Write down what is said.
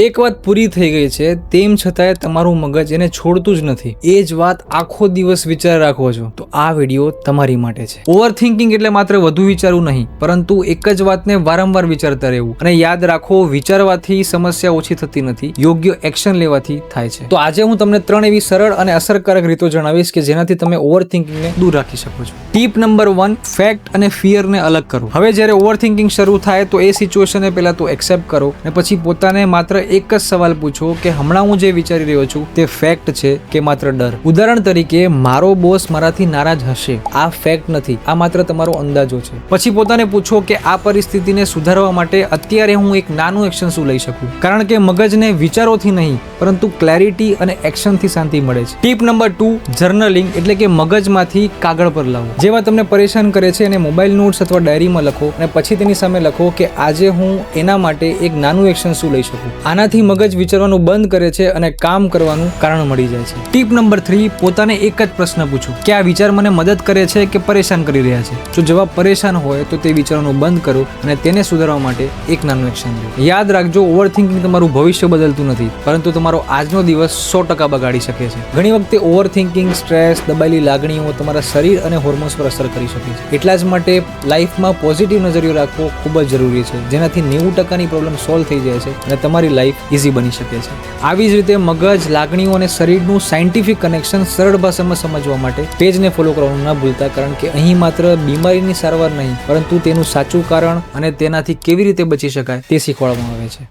એક વાત પૂરી થઈ ગઈ છે તેમ છતાંય તમારું મગજ એને છોડતું જ નથી. એ જ વાત આખો દિવસ વિચાર રાખો છો તો આ વિડીયો તમારી માટે છે. ઓવર થિંકિંગ એટલે માત્ર વધુ વિચારવું નહીં, પરંતુ એક જ વાતને વારંવાર વિચારતા રહેવું. અને યાદ રાખો, વિચારવાથી સમસ્યા ઓછી થતી નથી, યોગ્ય એક્શન લેવાથી થાય છે. તો આજે હું તમને 3 એવી સરળ અને અસરકારક રીતો જણાવીશ કે જેનાથી તમે ઓવર થિંકિંગને દૂર રાખી શકો છો. ટીપ નંબર 1, ફેક્ટ અને ફિયરને અલગ કરો. હવે જ્યારે ઓવર થિંકિંગ શરૂ થાય તો એ સિચ્યુએશનને પહેલા તો એક્સેપ્ટ કરો અને પછી પોતાને માત્ર એક જ સવાલ પૂછો કે હમણાં હું જે વિચારી રહ્યો છું તે ફેક્ટ છે કે માત્ર ડર. ઉદાહરણ તરીકે, મારો બોસ મારાથી નારાજ હશે. આ ફેક્ટ નથી, આ માત્ર તમારો અંદાજો છે. પછી પોતાને પૂછો કે આ પરિસ્થિતિને સુધારવા માટે અત્યારે હું એક નાનું એક્શન શું લઈ શકું, કારણ કે મગજને વિચારોથી નહીં પરંતુ ક્લેરિટી અને એક્શનથી શાંતિ મળે છે. ટીપ નંબર 2, જર્નલિંગ એટલે કે મગજમાંથી કાગળ પર લાવો. જેવા તમને પરેશાન કરે છે એને મોબાઈલ નોટ્સ અથવા ડાયરીમાં લખો અને પછી તેની સામે લખો કે આજે હું એના માટે એક નાનું એક્શન શું લઈ શકું. આનાથી મગજ વિચારવાનું બંધ કરે છે અને કામ કરવાનું કારણ મળી જાય છે. ટીપ નંબર 3, પોતાને એક જ પ્રશ્ન પૂછો કે આ વિચાર મને મદદ કરે છે કે પરેશાન કરી રહ્યા છે. જો જવાબ પરેશાન હોય તો તે વિચારવાનું બંધ કરો અને તેને સુધારવા માટે એક નાનું એક્શન લો. યાદ રાખજો, ઓવર થિંકિંગ તમારું ભવિષ્ય બદલતું નથી, પરંતુ તમારો આજનો દિવસ 100% બગાડી શકે છે. ઘણી વખતે ઓવર થિંકિંગ સ્ટ્રેસ, દબાયેલી લાગણીઓ તમારા શરીર અને હોર્મોન્સ પર અસર કરી શકે છે. એટલા જ માટે લાઈફમાં પોઝિટિવ નજરિયો રાખવો ખૂબ જ જરૂરી છે, જેનાથી 90%ની પ્રોબ્લેમ સોલ્વ થઈ જાય છે અને તમારી લાઈફ ઇઝી બની શકે છે. આવી જ રીતે મગજ, લાગણીઓ અને શરીરનું સાયન્ટિફિક કનેક્શન સરળ ભાષામાં સમજવા માટે પેજને ફોલો કરવાનું ના ભૂલતા, કારણ કે અહીં માત્ર બીમારીની સારવાર નહીં પરંતુ તેનું સાચું કારણ અને તેનાથી કેવી રીતે બચી શકાય તે શીખવાડવામાં આવે છે.